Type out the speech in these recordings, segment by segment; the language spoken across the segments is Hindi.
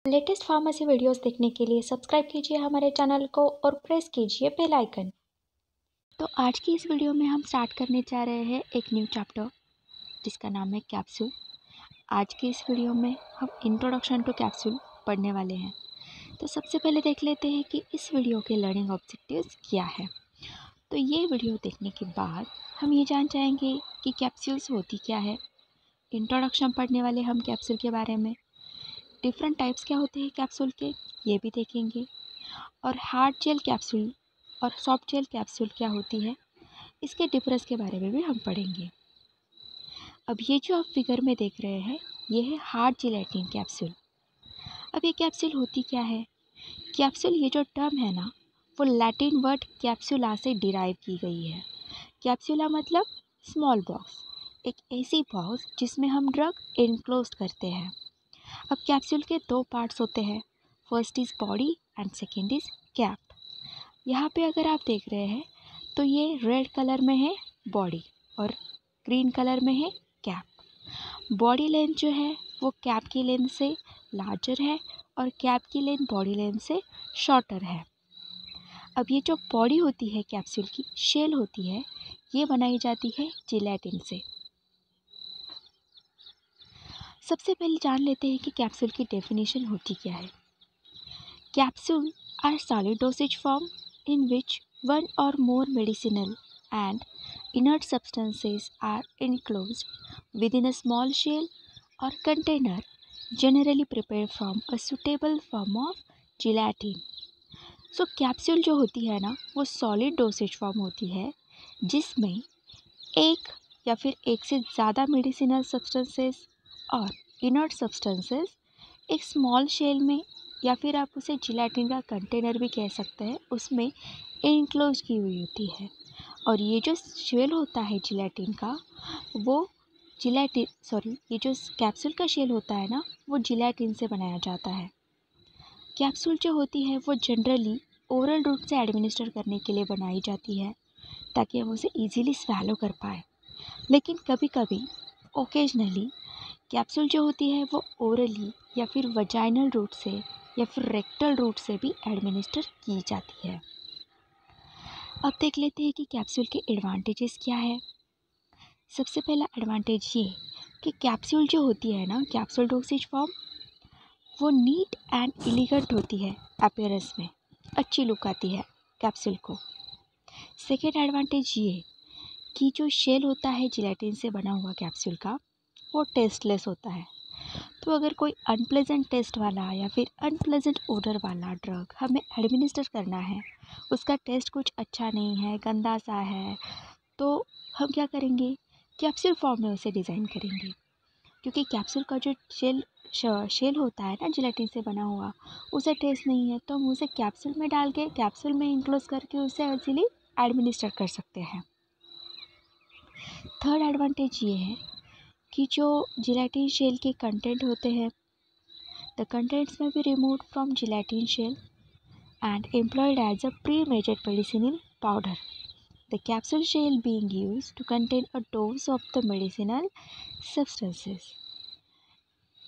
लेटेस्ट फार्मेसी वीडियोस देखने के लिए सब्सक्राइब कीजिए हमारे चैनल को और प्रेस कीजिए बेल आइकन। तो आज की इस वीडियो में हम स्टार्ट करने जा रहे हैं एक न्यू चैप्टर जिसका नाम है कैप्सूल। आज की इस वीडियो में हम इंट्रोडक्शन टू कैप्सूल पढ़ने वाले हैं। तो सबसे पहले देख लेते हैं कि इस वीडियो के लर्निंग ऑब्जेक्टिव्स क्या है। तो ये वीडियो देखने के बाद हम ये जान जाएंगे कि कैप्सूल्स होती क्या है। इंट्रोडक्शन पढ़ने वाले हम कैप्सूल के बारे में, डिफरेंट टाइप्स क्या होते हैं कैप्सूल के ये भी देखेंगे, और हार्ड जेल कैप्सूल और सॉफ्ट जेल कैप्सूल क्या होती है इसके डिफरेंस के बारे में भी हम पढ़ेंगे। अब ये जो आप फिगर में देख रहे हैं ये है हार्ड जेलेटिन कैप्सूल। अब ये कैप्सूल होती क्या है। कैप्सूल ये जो टर्म है ना वो लैटिन वर्ड कैप्सूला से डिराइव की गई है। कैप्सूला मतलब स्मॉल बॉक्स, एक ऐसी बॉक्स जिसमें हम ड्रग इनक्लोज करते हैं। अब कैप्सूल के दो पार्ट्स होते हैं, first is body and second is cap. यहाँ पे अगर आप देख रहे हैं तो ये रेड कलर में है बॉडी और ग्रीन कलर में है कैप। बॉडी लेंथ जो है वो कैप की लेंथ से लार्जर है और कैप की लेंथ बॉडी लेंथ से शॉर्टर है। अब ये जो बॉडी होती है कैप्सूल की शेल होती है ये बनाई जाती है जिलेटिन से। सबसे पहले जान लेते हैं कि कैप्सूल की डेफिनेशन होती क्या है। Capsule are solid dosage form in which one or more medicinal and inert substances are enclosed within a small shell or container generally prepared from a suitable form of gelatin. So capsule जो होती है ना वो सॉलिड डोसेज फॉर्म होती है जिसमें एक या फिर एक से ज़्यादा मेडिसिनल सब्सटेंसेस और इनर्ट सब्सटेंसेस एक स्मॉल शेल में या फिर आप उसे जिलेटिन का कंटेनर भी कह सकते हैं उसमें इनक्लोज की हुई होती है। और ये जो शेल होता है जिलेटिन का वो ये जो कैप्सूल का शेल होता है ना वो जिलेटिन से बनाया जाता है। कैप्सूल जो होती है वो जनरली ओरल रूट से एडमिनिस्टर करने के लिए बनाई जाती है ताकि हम उसे ईजीली स्वैलो कर पाए। लेकिन कभी कभी ओकेजनली कैप्सूल जो होती है वो ओरली या फिर वजाइनल रूट से या फिर रेक्टल रूट से भी एडमिनिस्टर की जाती है। अब देख लेते हैं कि कैप्सूल के एडवांटेजेस क्या है। सबसे पहला एडवांटेज ये कि कैप्सूल जो होती है ना कैप्सूल डोसेज फॉर्म वो नीट एंड एलिगेंट होती है, अपीयरेंस में अच्छी लुक आती है कैप्सूल को। सेकेंड एडवांटेज ये कि जो शेल होता है जिलेटिन से बना हुआ कैप्सूल का वो टेस्टलेस होता है। तो अगर कोई अनप्लेजेंट टेस्ट वाला या फिर अनप्लेजेंट ओडर वाला ड्रग हमें एडमिनिस्टर करना है, उसका टेस्ट कुछ अच्छा नहीं है, गंदा सा है, तो हम क्या करेंगे कैप्सूल फॉर्म में उसे डिज़ाइन करेंगे। क्योंकि कैप्सूल का जो शेल होता है ना जिलेटिन से बना हुआ उसे टेस्ट नहीं है तो हम उसे कैप्सूल में डाल के कैप्सूल में इंक्लोज करके उसे इजीली एडमिनिस्टर कर सकते हैं। थर्ड एडवांटेज ये है कि जो जिलेटिन शेल के कंटेंट होते हैं the contents may be removed from gelatin shell and employed as a pre-measured medicinal powder. The capsule shell being used to contain a dose of the medicinal substances.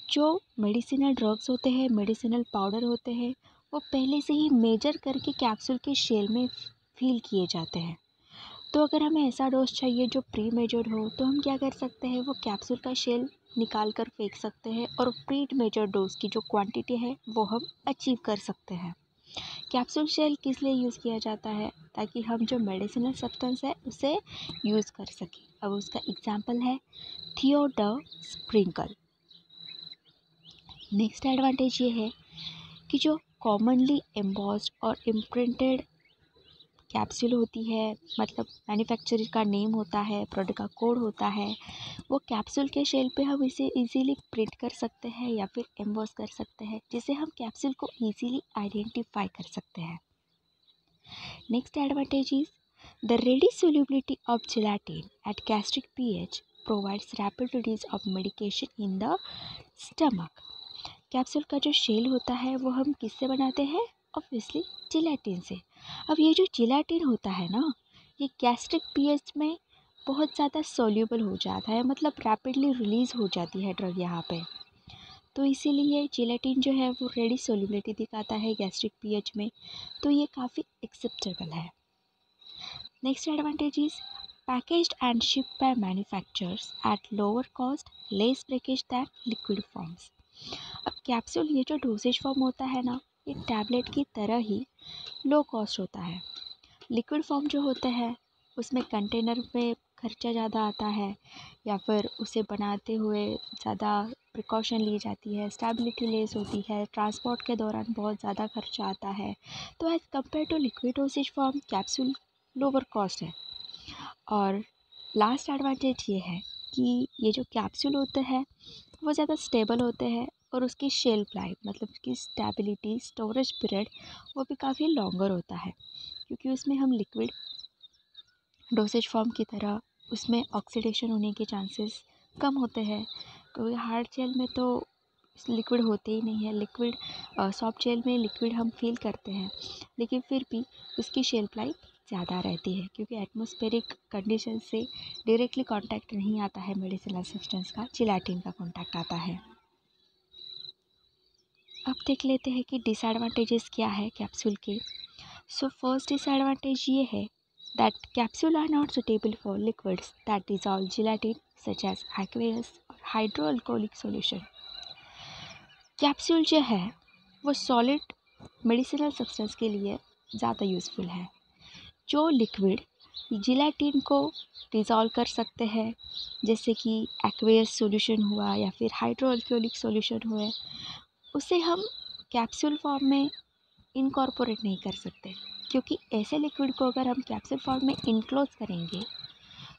जो मेडिसिनल ड्रग्स होते हैं, मेडिसिनल पाउडर होते हैं, वो पहले से ही मेजर करके कैप्सूल के शेल में फील किए जाते हैं। तो अगर हमें ऐसा डोज चाहिए जो प्री मेजर्ड हो तो हम क्या कर सकते हैं वो कैप्सूल का शेल निकाल कर फेंक सकते हैं और प्री मेजर्ड डोज की जो क्वांटिटी है वो हम अचीव कर सकते हैं। कैप्सूल शेल किस लिए यूज़ किया जाता है ताकि हम जो मेडिसिनल सब्सटेंस है उसे यूज़ कर सकें। अब उसका एग्जांपल है थियोडर स्प्रिंकल। नेक्स्ट एडवांटेज ये है कि जो कॉमनली एम्बॉस्ड और इम्प्रिंटेड कैप्सूल होती है मतलब मैन्युफैक्चरर का नेम होता है, प्रोडक्ट का कोड होता है, वो कैप्सूल के शेल पे हम इसे इजीली प्रिंट कर सकते हैं या फिर एम्बॉस कर सकते हैं जिससे हम कैप्सूल को इजीली आइडेंटिफाई कर सकते हैं। Next advantage is the ready solubility of gelatin at gastric pH provides rapid release of medication in the stomach. Capsule का जो शेल होता है वो हम किससे बनाते हैं, ऑब्वियसली जिलेटिन से। अब ये जो जिलेटिन होता है ना ये गैस्ट्रिक पीएच में बहुत ज़्यादा सोल्यूबल हो जाता है, मतलब रैपिडली रिलीज़ हो जाती है ड्रग यहाँ पे। तो इसीलिए जिलेटिन जो है वो रेडी सोल्युबिलिटी दिखाता है गैस्ट्रिक पीएच में, तो ये काफ़ी एक्सेप्टेबल है। Next advantage is packaged and shipped by manufacturers at lower cost, less breakage than liquid forms. अब कैप्सूल ये जो डोसेज फॉर्म होता है ना, ये टैबलेट की तरह ही लो कॉस्ट होता है। लिक्विड फॉर्म जो होते हैं उसमें कंटेनर में खर्चा ज़्यादा आता है, या फिर उसे बनाते हुए ज़्यादा प्रिकॉशन ली जाती है, स्टेबिलिटी लेस होती है, ट्रांसपोर्ट के दौरान बहुत ज़्यादा खर्चा आता है। तो as compare to liquid dosage form capsule lower cost है। और लास्ट एडवांटेज ये है कि ये जो कैप्सूल होते हैं वो ज़्यादा स्टेबल होते हैं, और उसकी शेल्फ लाइफ मतलब उसकी स्टेबिलिटी, स्टोरेज पीरियड वो भी काफ़ी लॉन्गर होता है, क्योंकि उसमें हम लिक्विड डोसेज फॉर्म की तरह उसमें ऑक्सीडेशन होने के चांसेस कम होते हैं, क्योंकि हार्ड जेल में तो लिक्विड होते ही नहीं है। लिक्विड सॉफ्ट जेल में लिक्विड हम फील करते हैं, लेकिन फिर भी उसकी शेल्फ लाइफ ज़्यादा रहती है, क्योंकि एटमॉस्फेरिक कंडीशन से डायरेक्टली कांटेक्ट नहीं आता है मेडिसिनल सब्सटेंस का, जिलेटिन का कांटेक्ट आता है। अब देख लेते हैं कि डिसएडवांटेजेस क्या है कैप्सूल के। सो फर्स्ट डिसएडवांटेज ये है that capsule are not suitable for liquids that dissolve gelatin such as aqueous or hydroalcoholic solution. Capsule जो है वो सॉलिड मेडिसिनल सब्सटेंस के लिए ज़्यादा यूज़फुल है। जो लिक्विड जिलेटिन को डिज़ोल्व कर सकते हैं, जैसे कि एक्वेयस सॉल्यूशन हुआ या फिर हाइड्रोअल्कोहलिक सॉल्यूशन हुए, उसे हम कैप्सूल फॉर्म में इनकॉर्पोरेट नहीं कर सकते, क्योंकि ऐसे लिक्विड को अगर हम कैप्सूल फॉर्म में इनक्लोज करेंगे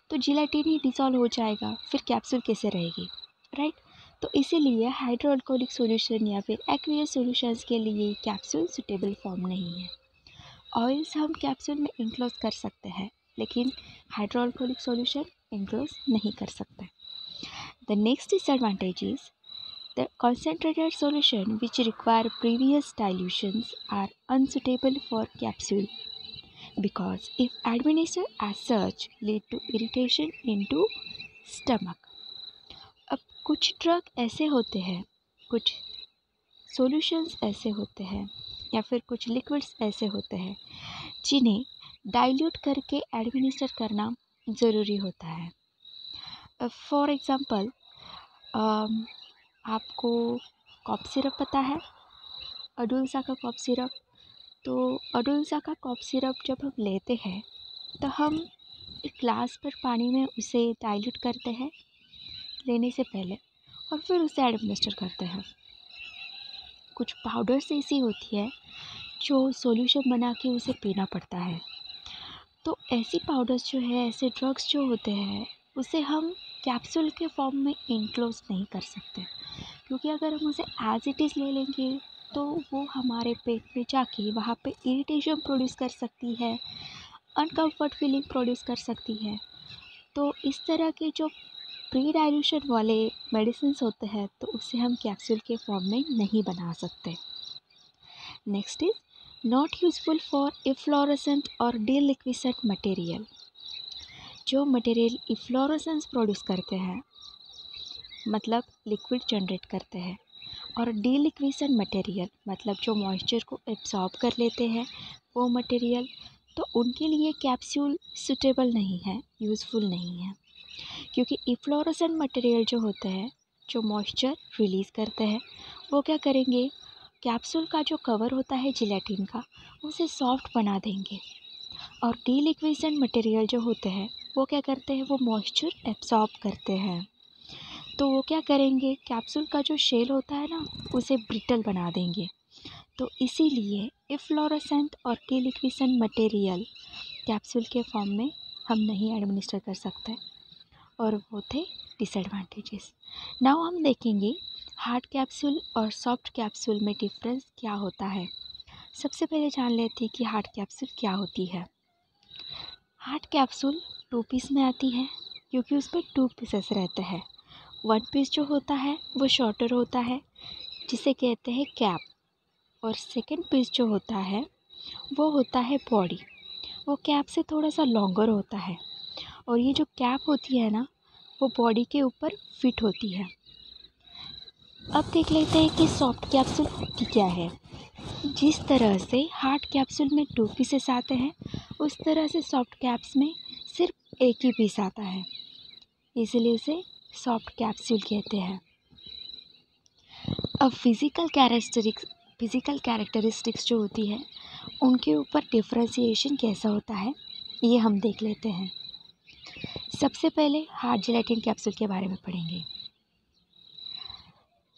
तो जिलेटिन ही डिसॉल्व हो जाएगा, फिर कैप्सूल कैसे रहेगी, राइट। तो इसीलिए हाइड्रोअल्कोहलिक सॉल्यूशन या फिर एक्वियस सॉल्यूशंस के लिए कैप्सूल सुटेबल फॉर्म नहीं है। ऑयल्स हम कैप्सूल में इनक्लोज कर सकते हैं, लेकिन हाइड्रोअल्कोहलिक सॉल्यूशन इनक्लोज नहीं कर सकते। The next disadvantage is the concentrated solution which require previous dilutions are unsuitable for capsule because if administered as such lead to irritation into stomach. अब कुछ ड्रग ऐसे होते हैं, कुछ सॉल्यूशंस ऐसे होते हैं, या फिर कुछ लिक्विड्स ऐसे होते हैं जिन्हें डाइल्यूट करके एडमिनिस्टर करना ज़रूरी होता है। फॉर एग्ज़ाम्पल आपको कॉफ सिरप पता है, अडुल्ज़ा का कॉफ सिरप। तो अडुल्ज़ा का कॉफ सिरप जब हम लेते हैं तो हम एक ग्लास पर पानी में उसे डाइल्यूट करते हैं लेने से पहले, और फिर उसे एडमिनिस्टर करते हैं। कुछ पाउडर्स ऐसी होती है जो सॉल्यूशन बना के उसे पीना पड़ता है। तो ऐसी पाउडर्स जो है, ऐसे ड्रग्स जो होते हैं, उसे हम कैप्सूल के फॉर्म में इनक्लोज नहीं कर सकते, क्योंकि अगर हम उसे एज इट इज़ ले लेंगे तो वो हमारे पेट में जाके वहाँ पे इरिटेशन प्रोड्यूस कर सकती है, अनकम्फर्ट फीलिंग प्रोड्यूस कर सकती है। तो इस तरह के जो प्री डाइल्यूशन वाले मेडिसिन होते हैं तो उसे हम कैप्सूल के फॉर्म में नहीं बना सकते। Next is not useful for efflorescent और डीलिक्विसेंट मटेरियल। जो मटेरियल इफ्लोरेसेंस प्रोड्यूस करते हैं, मतलब लिक्विड जनरेट करते हैं, और डीलिक्विसेंट मटेरियल मतलब जो मॉइस्चर को एब्जॉर्ब कर लेते हैं वो मटेरियल, तो उनके लिए कैप्सूल सुटेबल नहीं है, यूज़फुल नहीं है। क्योंकि इफ्लोरेसेंट मटेरियल जो होते हैं, जो मॉइस्चर रिलीज़ करते हैं, वो क्या करेंगे, कैप्सूल का जो कवर होता है जिलेटिन का, उसे सॉफ्ट बना देंगे। और डीलिक्विसेंट मटेरियल जो होते हैं वो क्या करते हैं, वो मॉइस्चर एब्जॉर्ब करते हैं। तो वो क्या करेंगे, कैप्सूल का जो शेल होता है ना, उसे ब्रिटल बना देंगे। तो इसीलिए इफ्लोरेसेंट और डीलिक्विसेंट मटेरियल कैप्सूल के फॉर्म में हम नहीं एडमिनिस्टर कर सकते, और वो थे डिसएडवांटेजेस। नाउ हम देखेंगे हार्ड कैप्सूल और सॉफ्ट कैप्सूल में डिफरेंस क्या होता है। सबसे पहले जान लेते हैं कि हार्ड कैप्सूल क्या होती है। हार्ड कैप्सूल 2 पीस में आती है, क्योंकि उसमें 2 पीसेस रहते हैं। 1 पीस जो होता है वो शॉर्टर होता है, जिसे कहते हैं कैप, और सेकंड पीस जो होता है वो होता है बॉडी, वो कैप से थोड़ा सा लॉन्गर होता है। और ये जो कैप होती है ना, वो बॉडी के ऊपर फिट होती है। अब देख लेते हैं कि सॉफ्ट कैप्सूल होती क्या है। जिस तरह से हार्ड कैप्सूल में 2 पीसेस आते हैं, उस तरह से सॉफ्ट कैप्स में सिर्फ एक ही पीस आता है, इसलिए उसे सॉफ्ट कैप्सूल कहते हैं। अब फिज़िकल कैरेक्टरिस्टिक्स जो होती है, उनके ऊपर डिफ्रेंशिएशन कैसा होता है, ये हम देख लेते हैं। सबसे पहले हार्ड जेलेटिन कैप्सूल के बारे में पढ़ेंगे।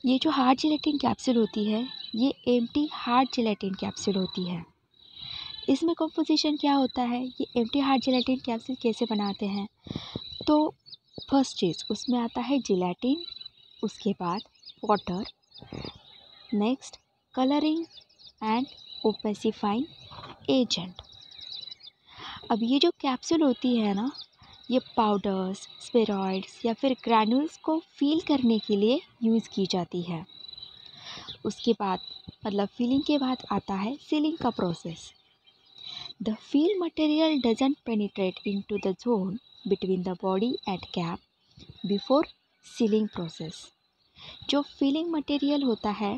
ये जो हार्ड जेलेटिन कैप्सूल होती है, ये एम्प्टी हार्ड जेलेटिन कैप्सूल होती है। इसमें कंपोजिशन क्या होता है, ये एम्प्टी हार्ड जेलेटिन कैप्सूल कैसे बनाते हैं, तो फर्स्ट चीज़ उसमें आता है जेलेटिन, उसके बाद water, next colouring and opacifying agent. अब ये जो कैप्सूल होती है ना, ये पाउडर्स, स्टेरॉइड्स या फिर ग्रैन्यूल्स को फील करने के लिए यूज़ की जाती है। उसके बाद मतलब फीलिंग के बाद आता है सीलिंग का process. The feel material doesn't penetrate into the zone between the body and cap before ceiling process. जो फीलिंग मटेरियल होता है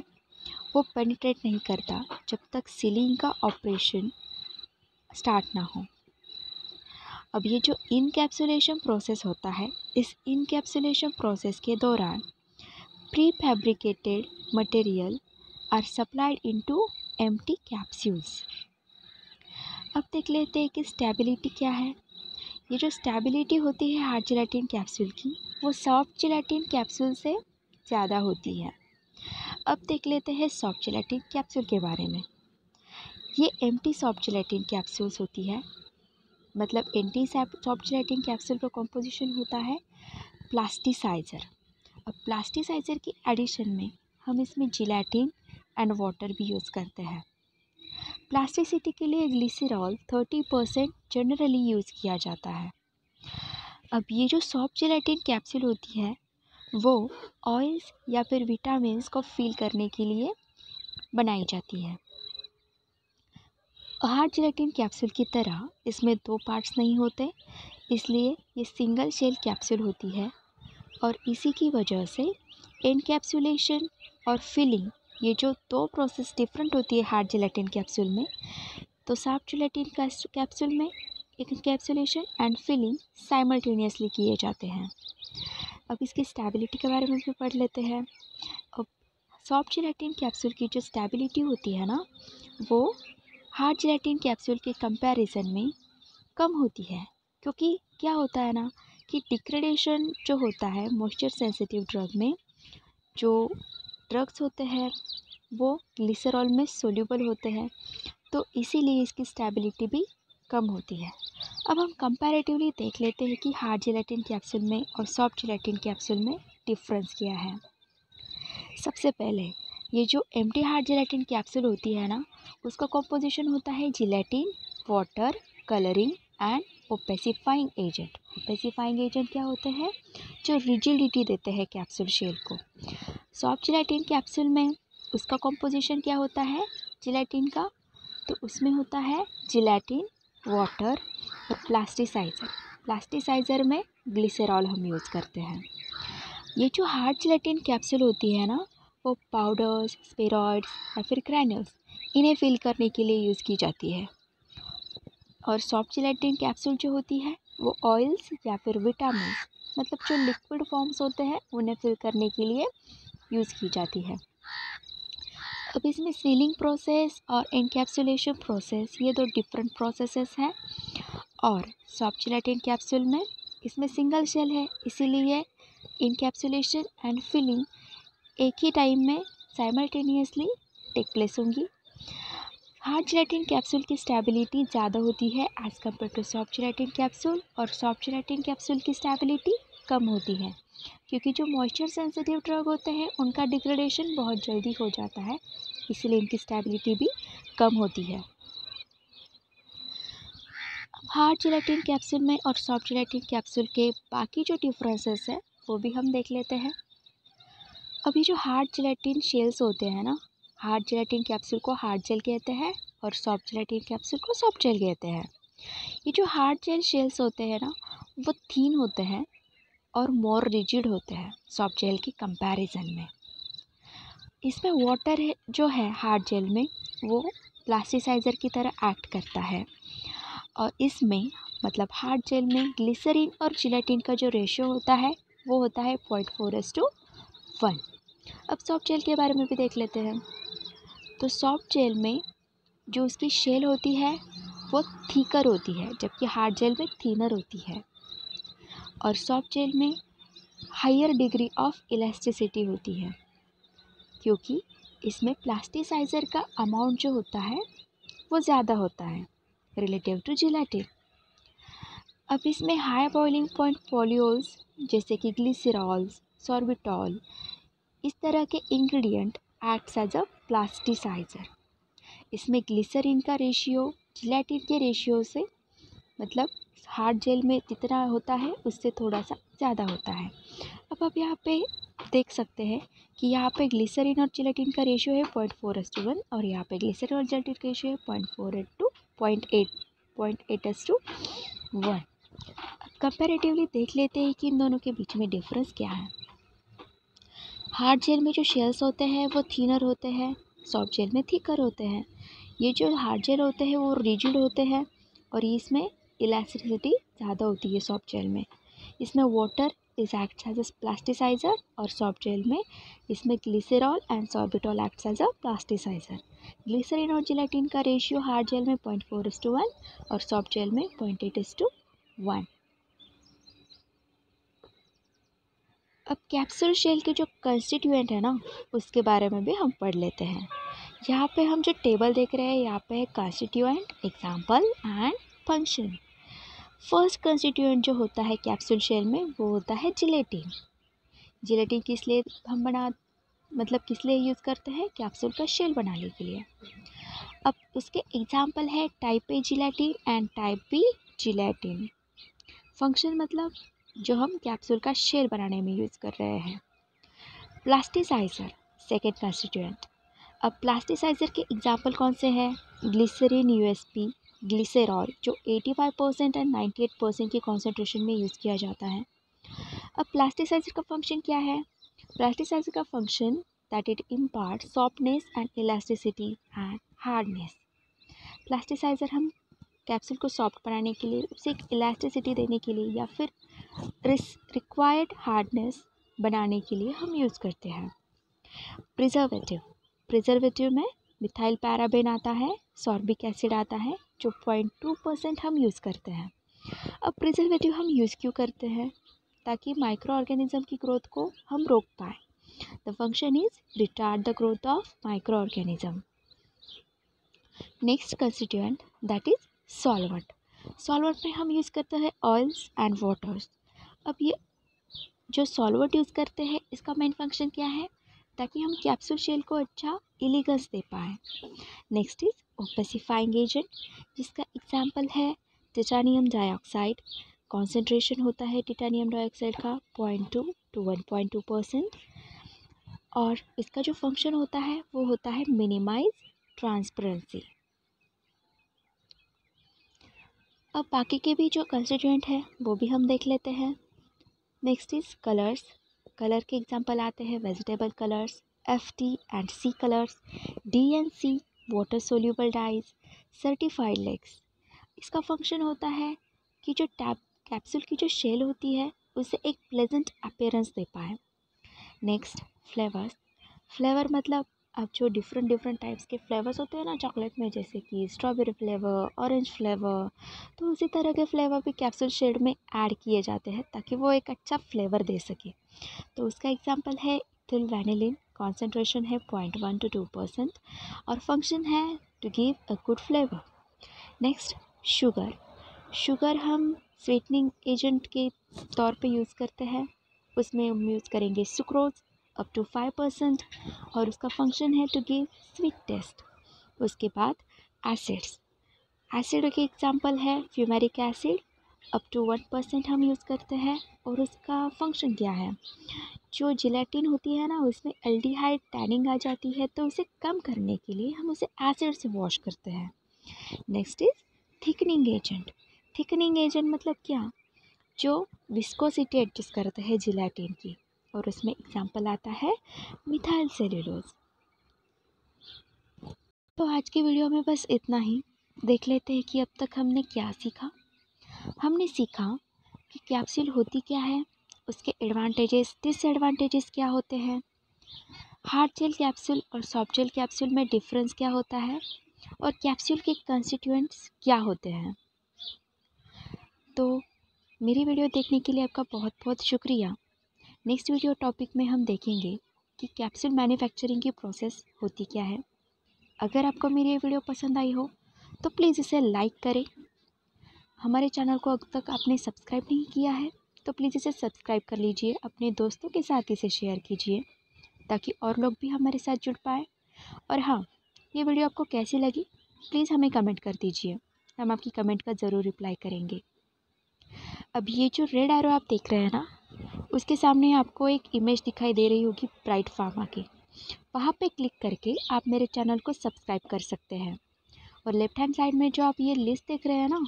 वो पेनिट्रेट नहीं करता जब तक सीलिंग का ऑपरेशन स्टार्ट ना हो। अब ये जो इनकैप्सुलेशन प्रोसेस होता है, इस इनकैप्सुलेशन प्रोसेस के दौरान prefabricated material are supplied into empty capsules. अब देख लेते हैं कि स्टेबिलिटी क्या है। ये जो स्टेबिलिटी होती है हार्ड जेलेटिन कैप्सूल की, वो सॉफ्ट जेलेटिन कैप्सूल से ज़्यादा होती है। अब देख लेते हैं सॉफ्ट जेलेटिन कैप्सूल के बारे में। ये एम्प्टी सॉफ्ट जेलेटिन कैप्सूल्स होती है, मतलब एंटी सॉफ्ट जेलेटिन कैप्सूल का कॉम्पोजिशन होता है प्लास्टिसाइज़र। अब प्लास्टिसाइज़र की एडिशन में हम इसमें जेलेटिन एंड वाटर भी यूज़ करते हैं। प्लास्टिसिटी के लिए ग्लिसरॉल 30% जनरली यूज़ किया जाता है। अब ये जो सॉफ्ट जेलेटिन कैप्सूल होती है, वो ऑयल्स या फिर विटामिन्स को फील करने के लिए बनाई जाती है। हार्ड जेलेटिन कैप्सूल की तरह इसमें 2 पार्ट्स नहीं होते, इसलिए ये सिंगल शेल कैप्सूल होती है और इसी की वजह से एनकैप्सुलेशन और फिलिंग, ये जो 2 प्रोसेस डिफरेंट होती है हार्ड जेलेटिन कैप्सूल में, तो सॉफ्ट जेलेटिन कैप्सूल में एनकैप्सुलेशन एंड फिलिंग साइमल्टेनियसली किए जाते हैं। अब इसकी स्टेबिलिटी के बारे में भी पढ़ लेते हैं। अब सॉफ्ट जेलेटिन कैप्सूल की जो स्टेबिलिटी होती है ना, वो हार्ड जेलेटिन कैप्सूल के कंपैरिजन में कम होती है, क्योंकि क्या होता है ना कि डिग्रेडेशन जो होता है मॉइस्चर सेंसिटिव ड्रग में, जो ड्रग्स होते हैं वो ग्लिसरॉल में सोल्यूबल होते हैं, तो इसीलिए इसकी स्टेबिलिटी भी कम होती है। अब हम कंपैरेटिवली देख लेते हैं कि हार्ड जेलेटिन कैप्सूल में और सॉफ्ट जेलेटिन कैप्सूल में डिफरेंस क्या है। सबसे पहले ये जो एम्प्टी हार्ड जेलेटिन कैप्सूल होती है ना, उसका कॉम्पोजिशन होता है gelatin, water, colouring and opacifying agent. Opacifying agent क्या होते हैं, जो रिजिडिटी देते हैं कैप्सूल शेल को। सॉफ्ट जेलेटिन कैप्सूल में उसका कॉम्पोजिशन क्या होता है जेलेटिन का, तो उसमें होता है जेलेटिन, वाटर और प्लास्टिसाइज़र। प्लास्टिसाइज़र में ग्लिसरॉल हम यूज़ करते हैं। ये जो हार्ड जेलेटिन कैप्सूल होती है ना, वो पाउडर्स, स्टेरॉइड्स या फिर ग्रैन्यूल्स, इन्हें फिल करने के लिए यूज़ की जाती है। और सॉफ्ट जेलेटिन कैप्सूल जो होती है वो ऑयल्स या फिर विटामिन, मतलब जो लिक्विड फॉर्म्स होते हैं, उन्हें फिल करने के लिए यूज़ की जाती है। अब इसमें सीलिंग प्रोसेस और एनकैप्सुलेशन प्रोसेस, ये 2 डिफरेंट प्रोसेसेस हैं। और सॉफ्ट जेलेटिन कैप्सूल में इसमें सिंगल शेल है, इसीलिए इनकैप्सुलेशन एंड फिलिंग एक ही टाइम में साइमल्टेनियसली टेक प्लेस होंगी। हार्ड जेलेटिन कैप्सूल की स्टेबिलिटी ज़्यादा होती है as compare to soft gelatin capsule, और सॉफ्ट जेलेटिन कैप्सूल की स्टेबिलिटी कम होती है, क्योंकि जो मॉइस्चर सेंसिटिव ड्रग होते हैं उनका डिग्रेडेशन बहुत जल्दी हो जाता है, इसीलिए इनकी स्टेबिलिटी भी कम होती है। हार्ड जेलेटिन कैप्सूल में और सॉफ्ट जेलेटिन कैप्सूल के बाकी जो डिफरेंसेस है वो भी हम देख लेते हैं। अभी जो हार्ड जेलेटिन शेल्स होते हैं ना, हार्ड जेलेटिन कैप्सूल को हार्ड जेल कहते हैं और सॉफ्ट जेलेटिन कैप्सूल को सॉफ्ट जेल कहते हैं। ये जो हार्ड जेल शेल्स होते हैं ना, वो थीन होते हैं और मोर रिजिड होते हैं सॉफ्ट जेल के कंपैरिजन में। इसमें वाटर है जो है हार्ड जेल में, वो प्लास्टिसाइज़र की तरह एक्ट करता है। और इसमें मतलब हार्ड जेल में ग्लिसरीन और जिलेटिन का जो रेशियो होता है वो होता है 0.4:1। अब सॉफ्ट जेल के बारे में भी देख लेते हैं। तो सॉफ्ट जेल में जो उसकी शेल होती है वो थीकर होती है, जबकि हार्ड जेल में थिनर होती है। और सॉफ्ट जेल में हायर डिग्री ऑफ इलास्टिसिटी होती है, क्योंकि इसमें प्लास्टिसाइज़र का अमाउंट जो होता है वो ज़्यादा होता है रिलेटिव टू जिलेटिन। अब इसमें हाई बॉइलिंग पॉइंट पॉल्यूल्स जैसे कि ग्लिसरॉल्स, सॉर्बिटॉल, इस तरह के ingredient acts as a plasticiser. इसमें ग्लिसरीन का रेशियो जिलेटिन के रेशियो से मतलब हार्ड जेल में जितना होता है उससे थोड़ा सा ज़्यादा होता है। अब आप यहाँ पे देख सकते हैं कि यहाँ पे ग्लिसरीन और जिलेटिन का रेशियो है 0.4:1 और यहाँ पे ग्लिसरीन और जिलेटिन का रेशियो है 0.8:1। कंपैरेटिवली देख लेते हैं कि इन दोनों के बीच में डिफरेंस क्या है। हार्ड जेल में जो शेल्स होते हैं वो थिनर होते हैं, सॉफ्ट जेल में थिकर होते हैं। ये जो हार्ड जेल होते हैं वो रिजिड होते हैं और इसमें इलास्टिसिटी ज़्यादा होती है सॉफ्ट जेल में। इसमें water is acts as a plasticiser और सॉफ्ट जेल में इसमें glycerol and sorbitol acts as a plasticiser. Glycerine और जिलेटिन का रेशियो हार्ड जेल में 0.4:1 और सॉफ्ट जेल में 0.8:1। अब कैप्सूल शेल के जो कंस्टिट्यूएंट है ना उसके बारे में भी हम पढ़ लेते हैं। यहाँ पे हम जो टेबल देख रहे हैं यहाँ पे है constituent, example and function. First constituent जो होता है कैप्सूल शेल में वो होता है जिलेटिन। जिलेटिन किस लिए हम किस लिए यूज़ करते हैं? कैप्सूल का शेल बनाने के लिए। अब उसके एग्जाम्पल है type A gelatin and type B gelatin. Function मतलब जो हम कैप्सूल का शेल बनाने में यूज़ कर रहे हैं। Plasticiser second constituent. अब प्लास्टिसाइज़र के एग्जाम्पल कौन से हैं? ग्लिसरीन यूएसपी, ग्लिसरॉल जो 85% एंड 98% की कॉन्सेंट्रेशन में यूज़ किया जाता है। अब प्लास्टिसाइज़र का फंक्शन क्या है? प्लास्टिसाइज़र का function that it impart softness and elasticity and hardness. Plasticiser हम कैप्सूल को सॉफ्ट बनाने के लिए, उसे एक इलास्टिसिटी देने के लिए या फिर रिक्वायर्ड हार्डनेस बनाने के लिए हम यूज़ करते हैं। प्रिजर्वेटिव में मिथाइल पैराबेन आता है, सॉर्बिक एसिड आता है जो 0.2% हम यूज़ करते हैं। अब प्रिजर्वेटिव हम यूज़ क्यों करते हैं? ताकि माइक्रो ऑर्गेनिज्म की ग्रोथ को हम रोक पाएँ। The function is retard the growth of micro organism. Next constituent that is solvent. Solvent में हम यूज़ करते हैं ऑयल्स एंड वाटर्स। अब ये जो सॉल्वेंट यूज़ करते हैं इसका मेन फंक्शन क्या है? ताकि हम कैप्सूल शेल को अच्छा एलिगेंस दे पाएँ। नेक्स्ट इज ओपेसिफाइंग एजेंट, जिसका एग्जाम्पल है टिटानियम डाइऑक्साइड। कॉन्सेंट्रेशन होता है टिटानियम डाइऑक्साइड का 0.2 to 1.2% और इसका जो फंक्शन होता है वो होता है मिनिमाइज ट्रांसपेरेंसी। अब बाकी के भी जो कंस्टिट्यूएंट है वो भी हम देख लेते हैं। Next is colours. कलर के एग्जाम्पल आते हैं vegetable colours, FT and C colours, DNC water soluble dyes, certified lakes. इसका फंक्शन होता है कि जो कैप्सूल की जो शेल होती है उसे एक प्लेजेंट अपीयरेंस दे पाए। Next flavours. फ्लेवर मतलब अब जो डिफरेंट टाइप्स के फ्लेवर्स होते हैं ना चॉकलेट में, जैसे कि स्ट्रॉबेरी फ्लेवर, ऑरेंज फ्लेवर, तो उसी तरह के फ्लेवर भी कैप्सूल शेल में ऐड किए जाते हैं ताकि वो एक अच्छा फ्लेवर दे सके। तो उसका एग्जांपल है इथिल वैनिलिन। कॉन्सेंट्रेशन है 0.1 to 2% और फंक्शन है to give a good flavour. Next sugar. Sugar हम स्वीटनिंग एजेंट के तौर पे यूज़ करते हैं। उसमें हम यूज़ करेंगे सुक्रोज अप टू 5% और उसका फंक्शन है टू गिव स्वीट टेस्ट। उसके बाद एसिड्स। एसिड के एग्जांपल है फ्यूमेरिक एसिड अप टू 1% हम यूज़ करते हैं और उसका फंक्शन क्या है? जो जिलेटिन होती है ना उसमें एल्डिहाइड टैनिंग आ जाती है, तो उसे कम करने के लिए हम उसे एसिड से वॉश करते हैं। Next is thickening agent. Thickening agent मतलब क्या? जो विस्कोसिटी एडजस्ट करते हैं जिलेटिन की और उसमें एग्जांपल आता है मिथाइल सेल्यूलोज। तो आज की वीडियो में बस इतना ही। देख लेते हैं कि अब तक हमने क्या सीखा। हमने सीखा कि कैप्सूल होती क्या है, उसके एडवांटेजेस डिसएडवांटेजेस क्या होते हैं, हार्ड जेल कैप्सूल और सॉफ्ट जेल कैप्सूल में डिफरेंस क्या होता है, और कैप्सूल के कंस्टिट्यूएंट्स क्या होते हैं। तो मेरी वीडियो देखने के लिए आपका बहुत बहुत शुक्रिया। नेक्स्ट वीडियो टॉपिक में हम देखेंगे कि कैप्सूल मैन्युफैक्चरिंग की प्रोसेस होती क्या है। अगर आपको मेरी ये वीडियो पसंद आई हो तो प्लीज़ इसे लाइक करें। हमारे चैनल को अब तक आपने सब्सक्राइब नहीं किया है तो प्लीज़ इसे सब्सक्राइब कर लीजिए, अपने दोस्तों के साथ इसे शेयर कीजिए ताकि और लोग भी हमारे साथ जुड़ पाए। और हाँ, ये वीडियो आपको कैसी लगी प्लीज़ हमें कमेंट कर दीजिए, हम आपकी कमेंट का ज़रूर रिप्लाई करेंगे। अब ये जो रेड एरो आप देख रहे हैं ना, उसके सामने आपको एक इमेज दिखाई दे रही होगी ब्राइट फार्मा की। वहाँ पे क्लिक करके आप मेरे चैनल को सब्सक्राइब कर सकते हैं। और लेफ्ट हैंड साइड में जो आप ये लिस्ट देख रहे हैं ना,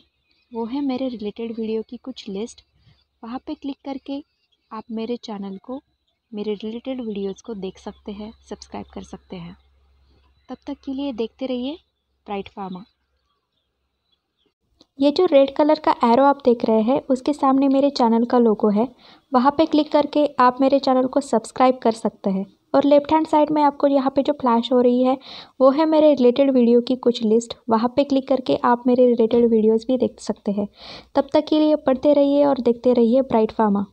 वो है मेरे रिलेटेड वीडियो की कुछ लिस्ट। वहाँ पे क्लिक करके आप मेरे चैनल को, मेरे रिलेटेड वीडियोस को देख सकते हैं, सब्सक्राइब कर सकते हैं। तब तक के लिए देखते रहिए ब्राइट फार्मा। ये जो रेड कलर का एरो आप देख रहे हैं उसके सामने मेरे चैनल का लोगो है। वहाँ पे क्लिक करके आप मेरे चैनल को सब्सक्राइब कर सकते हैं। और लेफ्ट हैंड साइड में आपको यहाँ पे जो फ्लैश हो रही है वो है मेरे रिलेटेड वीडियो की कुछ लिस्ट। वहाँ पे क्लिक करके आप मेरे रिलेटेड वीडियोस भी देख सकते हैं। तब तक के लिए पढ़ते रहिए और देखते रहिए ब्राइट फार्मा।